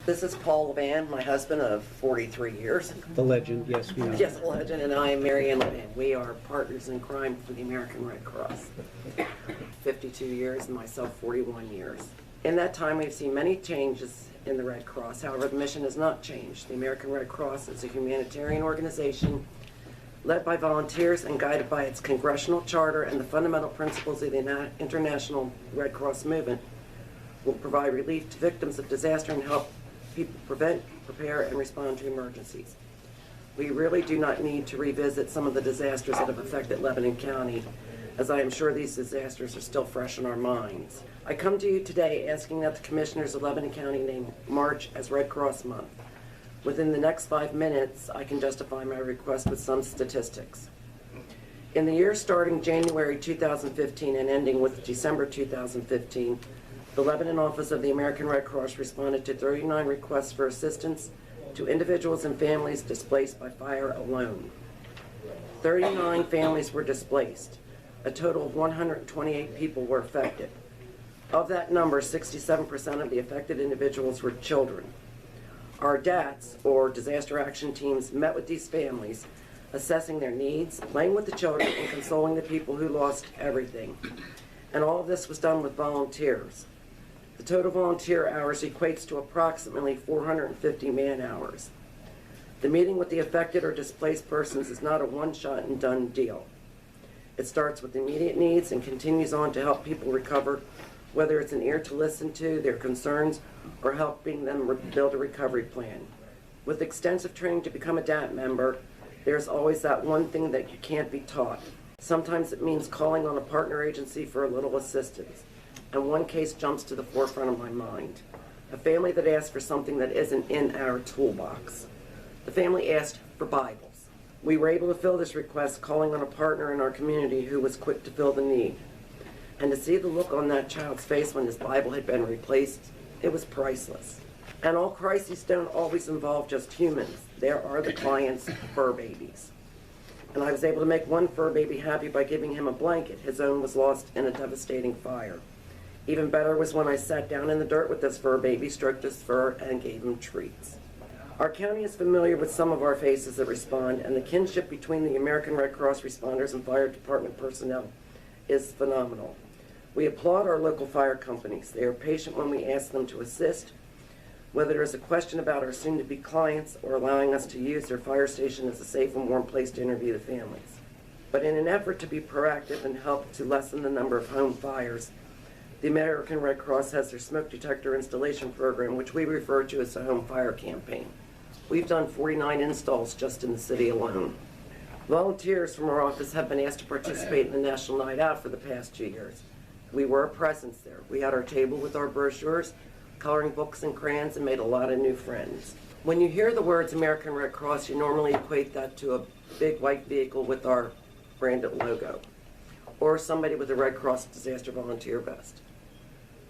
This is Paul LeVan, my husband of 43 years. The legend, yes, we know. Yes, a legend, and I am Mary Ann LeVan. We are partners in crime for the American Red Cross. 52 years and myself 41 years. In that time, we've seen many changes in the Red Cross. However, the mission has not changed. The American Red Cross is a humanitarian organization led by volunteers and guided by its congressional charter and the fundamental principles of the International Red Cross movement. Will provide relief to victims of disaster and help people prevent, prepare, and respond to emergencies. We really do not need to revisit some of the disasters that have affected Lebanon County, as I am sure these disasters are still fresh in our minds. I come to you today asking that the Commissioners of Lebanon County name March as Red Cross Month. Within the next 5 minutes, I can justify my request with some statistics. In the year starting January 2015 and ending with December 2015, the Lebanon Office of the American Red Cross responded to 39 requests for assistance to individuals and families displaced by fire alone. 39 families were displaced. A total of 128 people were affected. Of that number, 67% of the affected individuals were children. Our DATs, or Disaster Action Teams, met with these families, assessing their needs, playing with the children, and consoling the people who lost everything. And all of this was done with volunteers. The total volunteer hours equates to approximately 450 man-hours. The meeting with the affected or displaced persons is not a one-shot and done deal. It starts with immediate needs and continues on to help people recover, whether it's an ear to listen to their concerns or helping them build a recovery plan. With extensive training to become a DAT member, there's always that one thing that you can't be taught. Sometimes it means calling on a partner agency for a little assistance. And one case jumps to the forefront of my mind. A family that asked for something that isn't in our toolbox. The family asked for Bibles. We were able to fill this request calling on a partner in our community who was quick to fill the need. And to see the look on that child's face when his Bible had been replaced, it was priceless. And all crises don't always involve just humans. There are the client's fur babies. And I was able to make one fur baby happy by giving him a blanket. His own was lost in a devastating fire. Even better was when I sat down in the dirt with this fur baby, stroked his fur, and gave him treats. Our county is familiar with some of our faces that respond, and the kinship between the American Red Cross responders and fire department personnel is phenomenal. We applaud our local fire companies. They are patient when we ask them to assist, whether there is a question about our soon-to-be clients or allowing us to use their fire station as a safe and warm place to interview the families. But in an effort to be proactive and help to lessen the number of home fires, the American Red Cross has their smoke detector installation program, which we refer to as the Home Fire Campaign. We've done 49 installs just in the city alone. Volunteers from our office have been asked to participate in the National Night Out for the past 2 years. We were a presence there. We had our table with our brochures, coloring books and crayons, and made a lot of new friends. When you hear the words American Red Cross, you normally equate that to a big white vehicle with our branded logo, or somebody with a Red Cross disaster volunteer vest.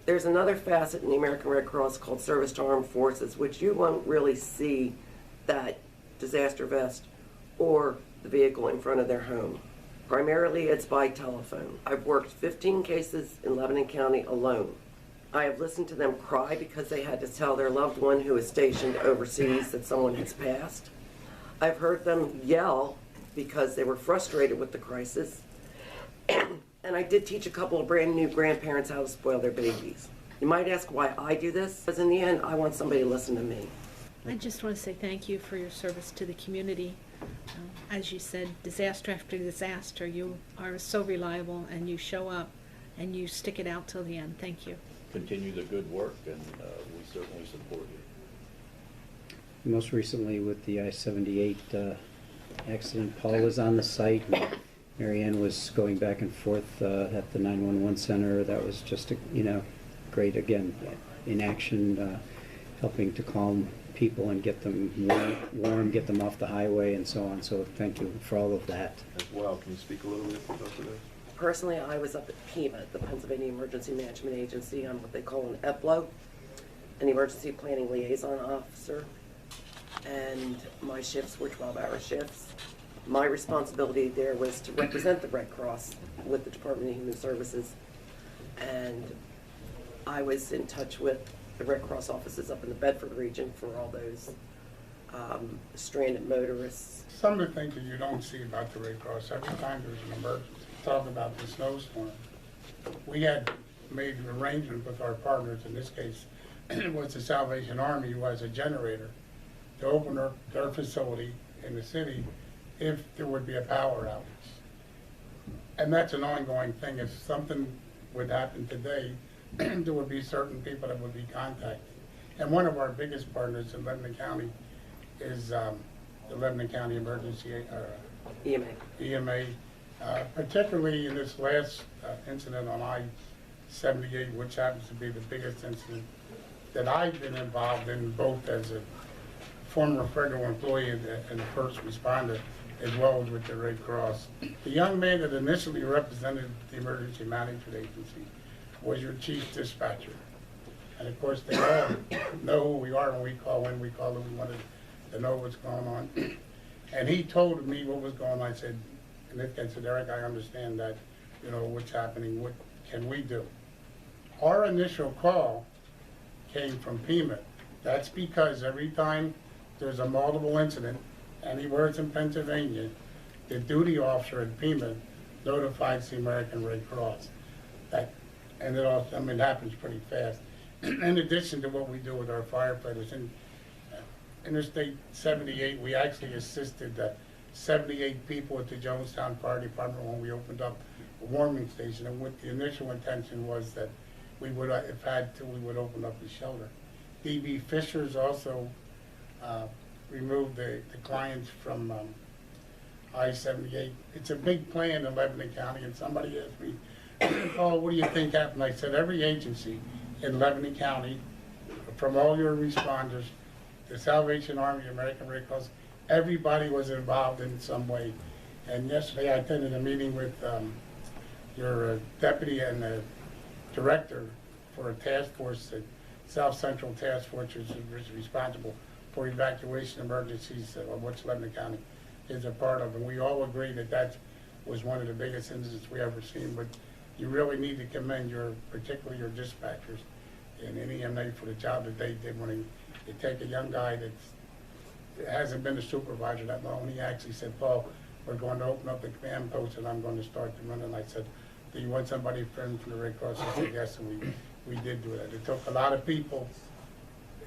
There's another facet in the American Red Cross called Service to Armed Forces, which you won't really see that disaster vest or the vehicle in front of their home. Primarily, it's by telephone. I've worked 15 cases in Lebanon County alone. I have listened to them cry because they had to tell their loved one who is stationed overseas that someone has passed. I've heard them yell because they were frustrated with the crisis. And I did teach a couple of brand new grandparents how to spoil their babies. You might ask why I do this, because in the end, I want somebody to listen to me. I just want to say thank you for your service to the community. As you said, disaster after disaster, you are so reliable and you show up and you stick it out till the end. Thank you. Continue the good work, and we certainly support you. Most recently with the I-78 accident, Paul was on the site. Mary Ann was going back and forth at the 911 center. That was just, great, again, in action, helping to calm people and get them warm, get them off the highway and so on. So thank you for all of that. As well, can you speak a little bit about that? Personally, I was up at PEMA, the Pennsylvania Emergency Management Agency. I'm what they call an EPLO, an Emergency Planning Liaison Officer. And my shifts were 12-hour shifts. My responsibility there was to represent the Red Cross with the Department of Human Services, and I was in touch with the Red Cross offices up in the Bedford region for all those stranded motorists. Some of the things that you don't see about the Red Cross, every time there's an emergency, talk about the snowstorm. We had made an arrangement with our partners, in this case, it was the Salvation Army, who has a generator, to open their facility in the city if there would be a power outage. And that's an ongoing thing. If something would happen today, there would be certain people that would be contacted. And one of our biggest partners in Lebanon County is the Lebanon County Emergency EMA. Particularly in this last incident on I-78, which happens to be the biggest incident that I've been involved in, both as a former federal employee and a first responder, as well as with the Red Cross. The young man that initially represented the Emergency Management Agency was your chief dispatcher. And of course, they all know who we are when we call them. We wanted to know what's going on. And he told me what was going on. I said, Eric, I understand that, what's happening, what can we do? Our initial call came from PEMA. That's because every time there's a multiple incident, anywhere it's in Pennsylvania, the duty officer at PEMA notifies the American Red Cross. And it happens pretty fast. In addition to what we do with our firefighters, in Interstate 78, we actually assisted 78 people at the Jonestown Fire Department when we opened up a warming station. And what the initial intention was that we would, if had to, we would open up a shelter. D.B. Fisher's also removed the clients from I-78. It's a big plan in Lebanon County, and somebody asked me, oh, what do you think happened? I said, every agency in Lebanon County, from all your responders, the Salvation Army, American Red Cross, everybody was involved in some way. And yesterday I attended a meeting with your deputy and the director for a task force, the South Central Task Force, which is responsible for evacuation emergencies, which Lebanon County is a part of. And we all agree that that was one of the biggest incidents we ever seen. But you really need to commend particularly your dispatchers and EMA for the job that they did when they take a young guy that hasn't been a supervisor that long. He actually said, Paul, we're going to open up the command post and I'm going to start to run. And I said, do you want somebody from the Red Cross? He said, yes, and we did do that. It took a lot of people,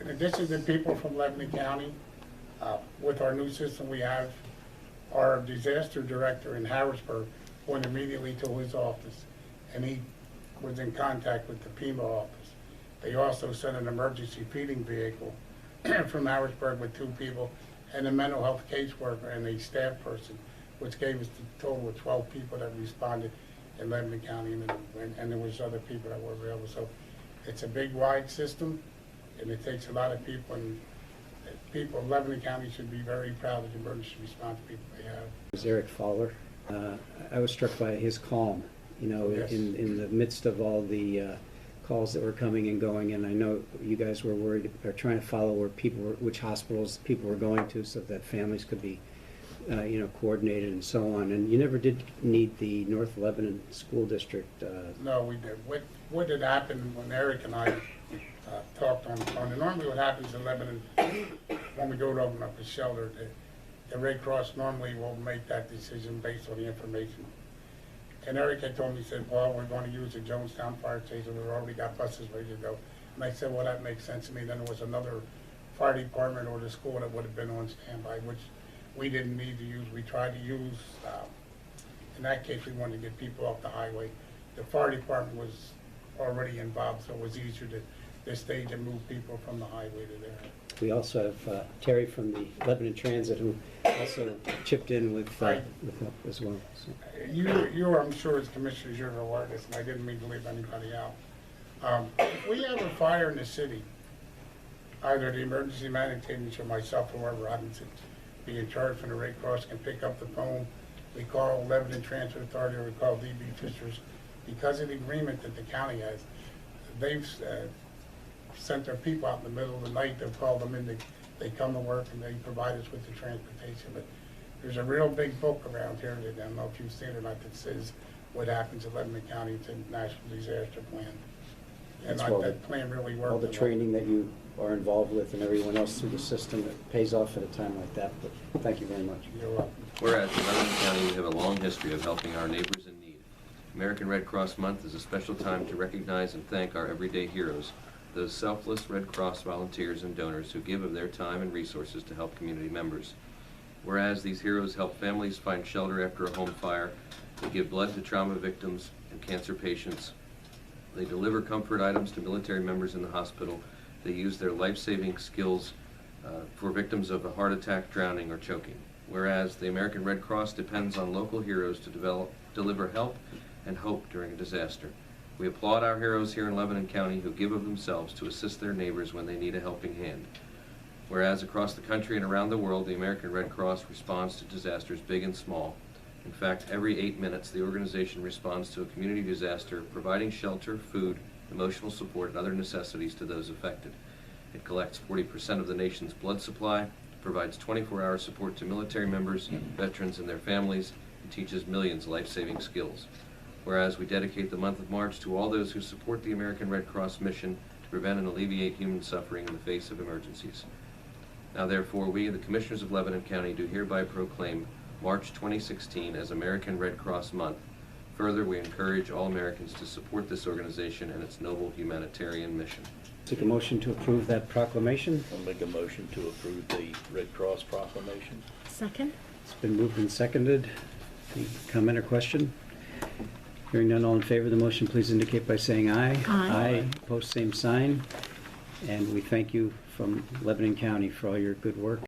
in addition to people from Lebanon County. With our new system we have, our disaster director in Harrisburg went immediately to his office, and he was in contact with the PEMA office. They also sent an emergency feeding vehicle from Harrisburg with 2 people, and a mental health caseworker and a staff person, which gave us the total of 12 people that responded in Lebanon County, and there was other people that were available. So it's a big, wide system, and it takes a lot of people, and people of Lebanon County should be very proud of the emergency response people they have. It was Eric Fowler. I was struck by his calm, Yes. in the midst of all the calls that were coming and going, and I know you guys were worried, or trying to follow which hospitals people were going to, so that families could be, coordinated and so on. And you never did need the North Lebanon School District. No, we did. What had happened when Eric and I talked on the phone, and normally what happens in Lebanon, when we go to open up a shelter, the Red Cross normally will make that decision based on the information. And Eric had told me, he said, Paul, we're going to use the Jonestown Fire Station. We've already got buses ready to go. And I said, well, that makes sense to me. Then there was another fire department or the school that would have been on standby, which we didn't need to use. We tried to use, in that case, we wanted to get people off the highway. The fire department was already involved, so it was easier to stage and move people from the highway to there. We also have Terry from the Lebanon Transit, who also chipped in with help as well. So. You, I'm sure as commissioners, you're aware of this, and I didn't mean to leave anybody out. If we have a fire in the city, either the emergency management agency or myself, or whoever happens to be in charge from the Red Cross, can pick up the phone. We call Lebanon Transit Authority, or we call D.B. Fisher's. Because of the agreement that the county has, they've sent their people out in the middle of the night. They've called them in. They come to work and they provide us with the transportation. But there's a real big book around here that I don't know if you've seen it or not that says what happens in Lebanon County. It's a national disaster plan. And That's all that plan really worked. all the training that you are involved with and everyone else through the system, it pays off at a time like that, but thank you very much. You're welcome. Whereas in Lebanon County, we have a long history of helping our neighbors in need. American Red Cross Month is a special time to recognize and thank our everyday heroes, those selfless Red Cross volunteers and donors who give of their time and resources to help community members. Whereas these heroes help families find shelter after a home fire, they give blood to trauma victims and cancer patients, they deliver comfort items to military members in the hospital, they use their life-saving skills for victims of a heart attack, drowning, or choking. Whereas the American Red Cross depends on local heroes to deliver help and hope during a disaster. We applaud our heroes here in Lebanon County who give of themselves to assist their neighbors when they need a helping hand. Whereas across the country and around the world, the American Red Cross responds to disasters big and small. In fact, every 8 minutes, the organization responds to a community disaster, providing shelter, food, emotional support, and other necessities to those affected. It collects 40% of the nation's blood supply, provides 24-hour support to military members, veterans, and their families, and teaches millions life-saving skills. Whereas we dedicate the month of March to all those who support the American Red Cross mission to prevent and alleviate human suffering in the face of emergencies. Now therefore, we, the Commissioners of Lebanon County, do hereby proclaim March 2016 as American Red Cross Month. Further, we encourage all Americans to support this organization and its noble humanitarian mission. Take a motion to approve that proclamation. I'll make a motion to approve the Red Cross proclamation. Second? It's been moved and seconded. Any comment or question? Hearing none, all in favor of the motion, please indicate by saying aye. Aye. Opposed, same sign. And we thank you from Lebanon County for all your good work.